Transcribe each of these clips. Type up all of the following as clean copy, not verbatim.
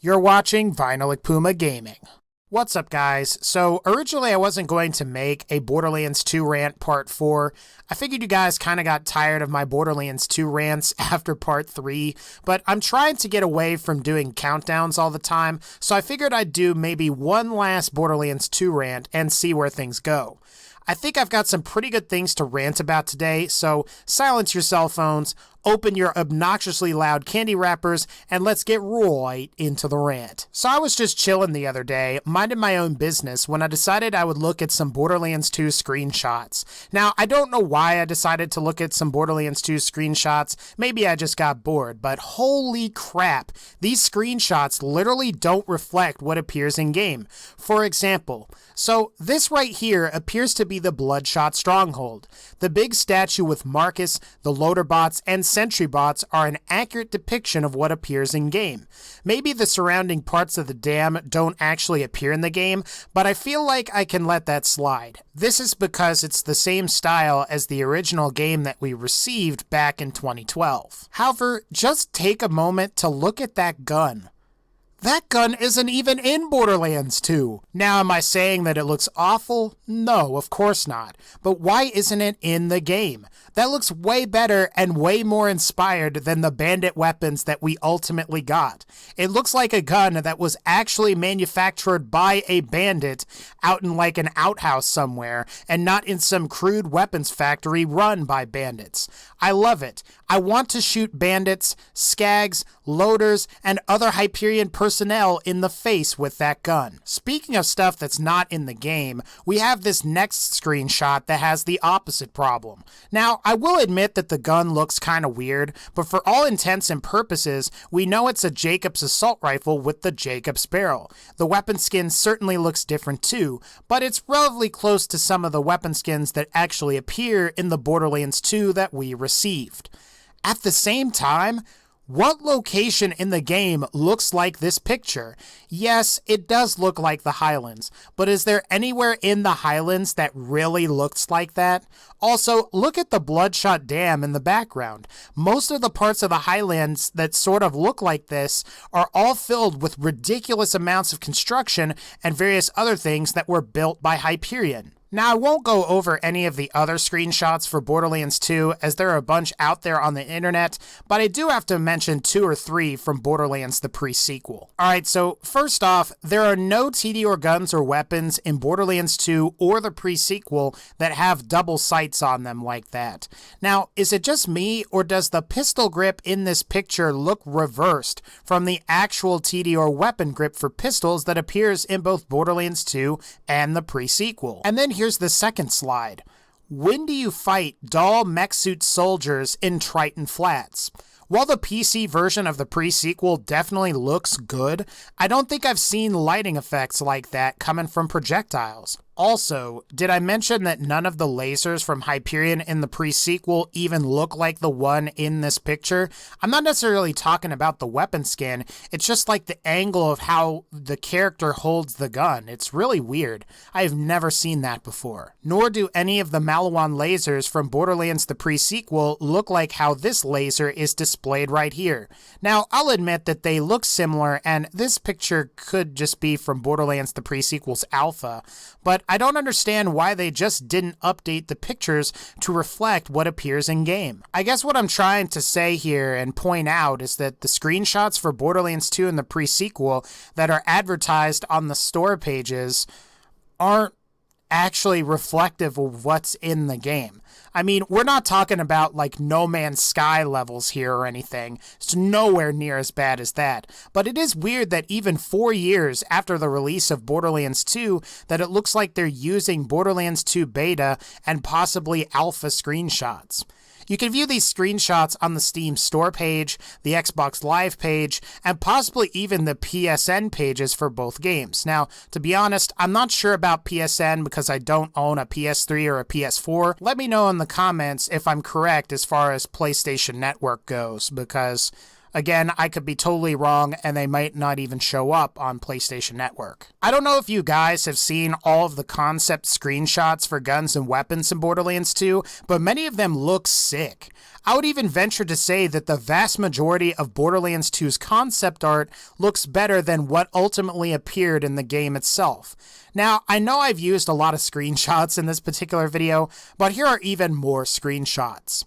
You're watching VinylicPumaGaming. What's up, guys? So originally I wasn't going to make a Borderlands 2 rant part 4. I figured you guys kind of got tired of my Borderlands 2 rants after part 3, but I'm trying to get away from doing countdowns all the time, so I figured I'd do maybe one last Borderlands 2 rant and see where things go. I think I've got some pretty good things to rant about today, so silence your cell phones, open your obnoxiously loud candy wrappers, and let's get right into the rant. So I was just chilling the other day, minding my own business, when I decided I would look at some Borderlands 2 screenshots. Now, I don't know why I decided to look at some Borderlands 2 screenshots. Maybe I just got bored, but holy crap, these screenshots literally don't reflect what appears in-game. For example, so this right here appears to be the Bloodshot Stronghold. The big statue with Marcus, the loader bots, and sentry bots are an accurate depiction of what appears in-game. Maybe the surrounding parts of the dam don't actually appear in the game, but I feel like I can let that slide. This is because it's the same style as the original game that we received back in 2012. However, just take a moment to look at that gun. That gun isn't even in Borderlands 2. Now, am I saying that it looks awful? No, of course not. But why isn't it in the game? That looks way better and way more inspired than the bandit weapons that we ultimately got. It looks like a gun that was actually manufactured by a bandit out in like an outhouse somewhere and not in some crude weapons factory run by bandits. I love it. I want to shoot bandits, skags, loaders, and other Hyperion personnel in the face with that gun. Speaking of stuff that's not in the game, we have this next screenshot that has the opposite problem. Now, I will admit that the gun looks kind of weird, but for all intents and purposes, we know it's a Jacobs assault rifle with the Jacobs barrel. The weapon skin certainly looks different too, but it's relatively close to some of the weapon skins that actually appear in the Borderlands 2 that we received. At the same time, what location in the game looks like this picture? Yes, it does look like the Highlands, but is there anywhere in the Highlands that really looks like that? Also, look at the Bloodshot Dam in the background. Most of the parts of the Highlands that sort of look like this are all filled with ridiculous amounts of construction and various other things that were built by Hyperion. Now, I won't go over any of the other screenshots for Borderlands 2, as there are a bunch out there on the internet, but I do have to mention 2 or 3 from Borderlands the pre-sequel. Alright, so first off, there are no TDR guns or weapons in Borderlands 2 or the pre-sequel that have double sights on them like that. Now, is it just me, or does the pistol grip in this picture look reversed from the actual TDR weapon grip for pistols that appears in both Borderlands 2 and the pre-sequel? And then here's the second slide. When do you fight doll mech suit soldiers in Triton Flats? While the PC version of the pre-sequel definitely looks good, I don't think I've seen lighting effects like that coming from projectiles. Also, did I mention that none of the lasers from Hyperion in the pre-sequel even look like the one in this picture? I'm not necessarily talking about the weapon skin, it's just like the angle of how the character holds the gun. It's really weird. I've never seen that before. Nor do any of the Maliwan lasers from Borderlands the pre-sequel look like how this laser is displayed right here. Now, I'll admit that they look similar, and this picture could just be from Borderlands the pre-sequel's alpha, but I don't understand why they just didn't update the pictures to reflect what appears in-game. I guess what I'm trying to say here and point out is that the screenshots for Borderlands 2 and the pre-sequel that are advertised on the store pages aren't actually reflective of what's in the game. I mean, we're not talking about like No Man's Sky levels here or anything. It's nowhere near as bad as that. But it is weird that even 4 years after the release of Borderlands 2, that it looks like they're using Borderlands 2 beta and possibly alpha screenshots. You can view these screenshots on the Steam store page, the Xbox Live page, and possibly even the PSN pages for both games. Now, to be honest, I'm not sure about PSN because I don't own a PS3 or a PS4. Let me know in the comments if I'm correct as far as PlayStation Network goes, because Again, I could be totally wrong, and they might not even show up on PlayStation Network. I don't know if you guys have seen all of the concept screenshots for guns and weapons in Borderlands 2, but many of them look sick. I would even venture to say that the vast majority of Borderlands 2's concept art looks better than what ultimately appeared in the game itself. Now, I know I've used a lot of screenshots in this particular video, but here are even more screenshots.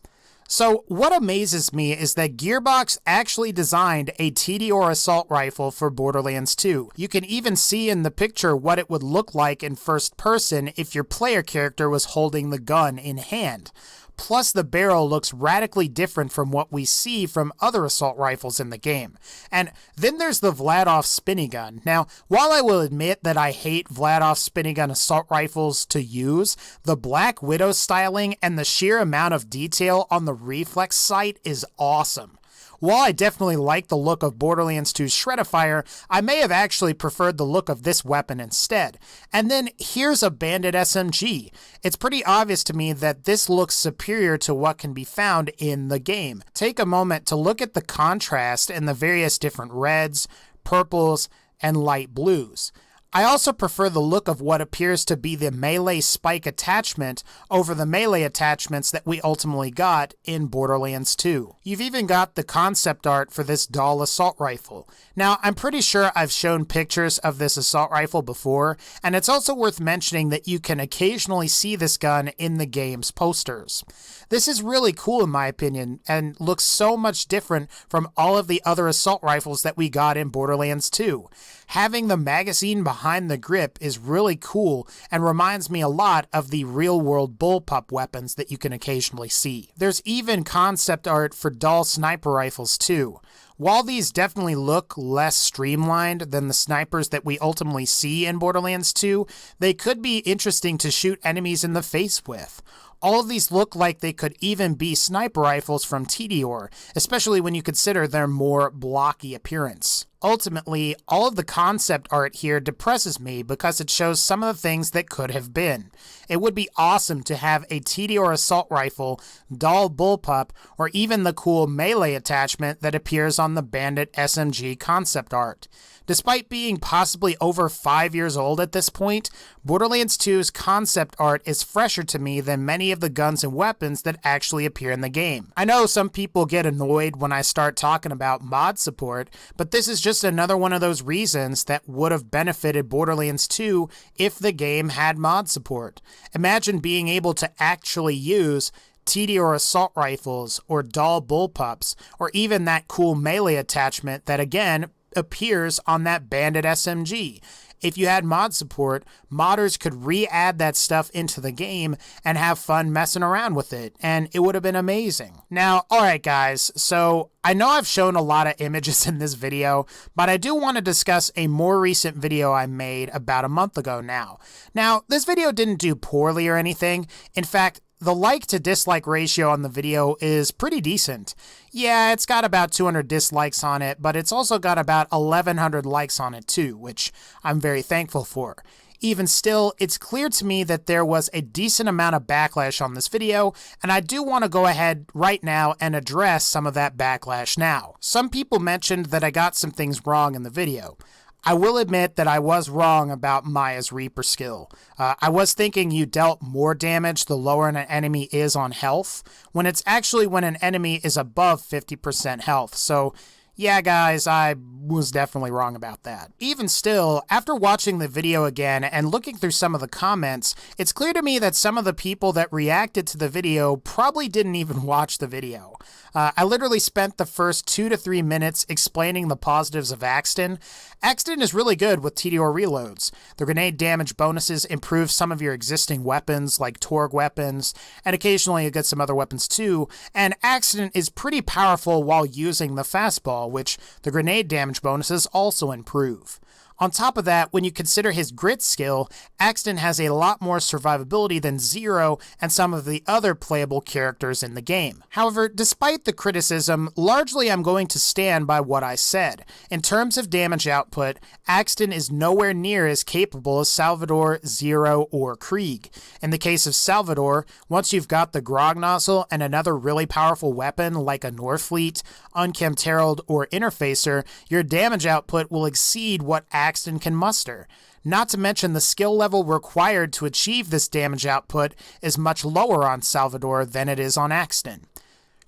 So what amazes me is that Gearbox actually designed a TDR assault rifle for Borderlands 2. You can even see in the picture what it would look like in first person if your player character was holding the gun in hand. Plus, the barrel looks radically different from what we see from other assault rifles in the game. And then there's the Vladov spinny gun. Now, while I will admit that I hate Vladov spinny gun assault rifles to use, the Black Widow styling and the sheer amount of detail on the reflex sight is awesome. While I definitely like the look of Borderlands 2's Shred-a-Fire, I may have actually preferred the look of this weapon instead. And then here's a Bandit SMG. It's pretty obvious to me that this looks superior to what can be found in the game. Take a moment to look at the contrast in the various different reds, purples, and light blues. I also prefer the look of what appears to be the melee spike attachment over the melee attachments that we ultimately got in Borderlands 2. You've even got the concept art for this Dahl assault rifle. Now, I'm pretty sure I've shown pictures of this assault rifle before, and it's also worth mentioning that you can occasionally see this gun in the game's posters. This is really cool in my opinion, and looks so much different from all of the other assault rifles that we got in Borderlands 2. Having the magazine behind the grip is really cool and reminds me a lot of the real-world bullpup weapons that you can occasionally see. There's even concept art for Dahl sniper rifles too. While these definitely look less streamlined than the snipers that we ultimately see in Borderlands 2, they could be interesting to shoot enemies in the face with. All of these look like they could even be sniper rifles from TDR, especially when you consider their more blocky appearance. Ultimately, all of the concept art here depresses me because it shows some of the things that could have been. It would be awesome to have a TDR assault rifle, Dahl bullpup, or even the cool melee attachment that appears on the Bandit SMG concept art. Despite being possibly over 5 years old at this point, Borderlands 2's concept art is fresher to me than many of the guns and weapons that actually appear in the game. I know some people get annoyed when I start talking about mod support, but this is just another one of those reasons that would have benefited Borderlands 2 if the game had mod support. Imagine being able to actually use TDR assault rifles or Dahl bullpups, or even that cool melee attachment that again appears on that Bandit SMG. If you had mod support, modders could re-add that stuff into the game and have fun messing around with it, and it would have been amazing. Now, alright guys, so I know I've shown a lot of images in this video, but I do want to discuss a more recent video I made about a month ago now. Now, this video didn't do poorly or anything. In fact, the like to dislike ratio on the video is pretty decent. Yeah, it's got about 200 dislikes on it, but it's also got about 1,100 likes on it too, which I'm very thankful for. Even still, it's clear to me that there was a decent amount of backlash on this video, and I do want to go ahead right now and address some of that backlash now. Some people mentioned that I got some things wrong in the video. I will admit that I was wrong about Maya's Reaper skill. I was thinking you dealt more damage the lower an enemy is on health, when it's actually when an enemy is above 50% health, so yeah guys, I was definitely wrong about that. Even still, after watching the video again and looking through some of the comments, it's clear to me that some of the people that reacted to the video probably didn't even watch the video. I literally spent the first 2 to 3 minutes explaining the positives of Axton. Axton is really good with TDR reloads. The grenade damage bonuses improve some of your existing weapons, like Torg weapons, and occasionally you get some other weapons too, and Axton is pretty powerful while using the fastball, which the grenade damage bonuses also improve. On top of that, when you consider his grit skill, Axton has a lot more survivability than Zero and some of the other playable characters in the game. However, despite the criticism, largely I'm going to stand by what I said. In terms of damage output, Axton is nowhere near as capable as Salvador, Zero, or Krieg. In the case of Salvador, once you've got the Grog Nozzle and another really powerful weapon like a Norfleet, Unkempt Herald, or Interfacer, your damage output will exceed what Axton can muster. Not to mention the skill level required to achieve this damage output is much lower on Salvador than it is on Axton.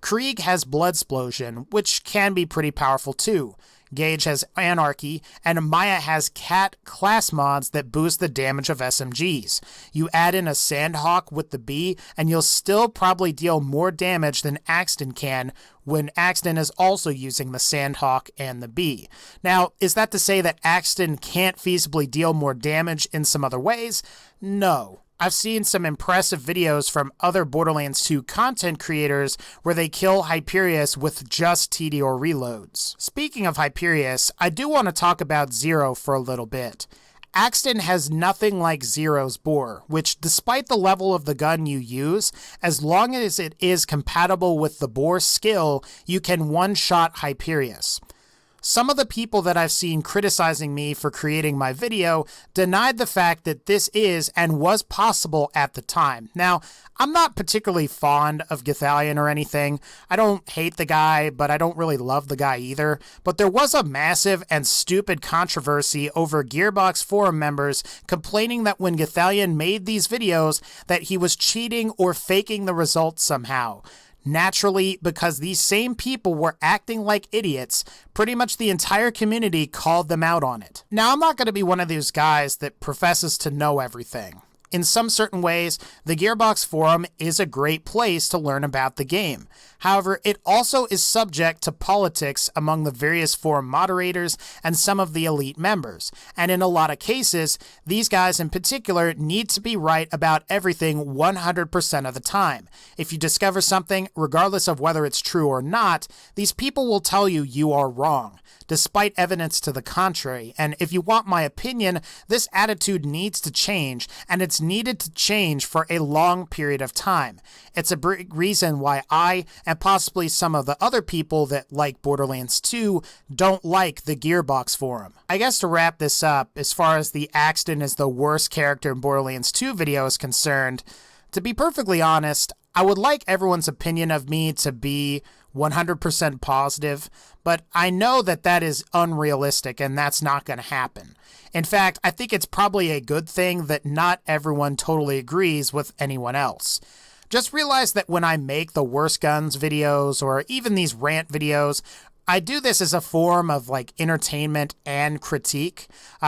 Krieg has Bloodsplosion, which can be pretty powerful too. Gage has Anarchy, and Maya has Cat class mods that boost the damage of SMGs. You add in a Sandhawk with the B, and you'll still probably deal more damage than Axton can when Axton is also using the Sandhawk and the B. Now, is that to say that Axton can't feasibly deal more damage in some other ways? No. I've seen some impressive videos from other Borderlands 2 content creators where they kill Hyperius with just TDR reloads. Speaking of Hyperius, I do want to talk about Zero for a little bit. Axton has nothing like Zero's bore, which despite the level of the gun you use, as long as it is compatible with the bore skill, you can one-shot Hyperius. Some of the people that I've seen criticizing me for creating my video denied the fact that this is and was possible at the time. Now, I'm not particularly fond of Githalion or anything. I don't hate the guy, but I don't really love the guy either. But there was a massive and stupid controversy over Gearbox forum members complaining that when Githalion made these videos that he was cheating or faking the results somehow. Naturally, because these same people were acting like idiots, pretty much the entire community called them out on it. Now, I'm not going to be one of those guys that professes to know everything. In some certain ways, the Gearbox forum is a great place to learn about the game. However, it also is subject to politics among the various forum moderators and some of the elite members. And in a lot of cases, these guys in particular need to be right about everything 100% of the time. If you discover something, regardless of whether it's true or not, these people will tell you you are wrong, despite evidence to the contrary. And if you want my opinion, this attitude needs to change, and it's needed to change for a long period of time. It's a big reason why I, and possibly some of the other people that like Borderlands 2, don't like the Gearbox forum. I guess to wrap this up, as far as the Axton is the worst character in Borderlands 2 video is concerned, to be perfectly honest, I would like everyone's opinion of me to be 100% positive, but I know that that is unrealistic and that's not going to happen. In fact, I think it's probably a good thing that not everyone totally agrees with anyone else. Just realize that when I make the worst guns videos or even these rant videos, I do this as a form of like entertainment and critique.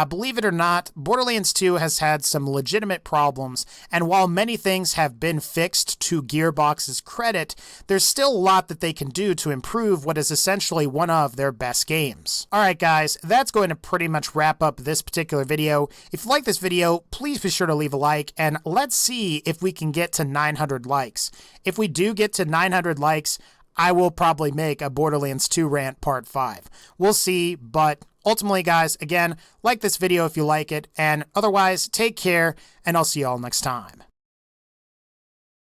Believe it or not, Borderlands 2 has had some legitimate problems, and while many things have been fixed to Gearbox's credit, there's still a lot that they can do to improve what is essentially one of their best games. Alright guys, that's going to pretty much wrap up this particular video. If you like this video, please be sure to leave a like, and let's see if we can get to 900 likes. If we do get to 900 likes, I will probably make a Borderlands 2 rant part 5. We'll see, but ultimately, guys, again, like this video if you like it, and otherwise, take care, and I'll see you all next time.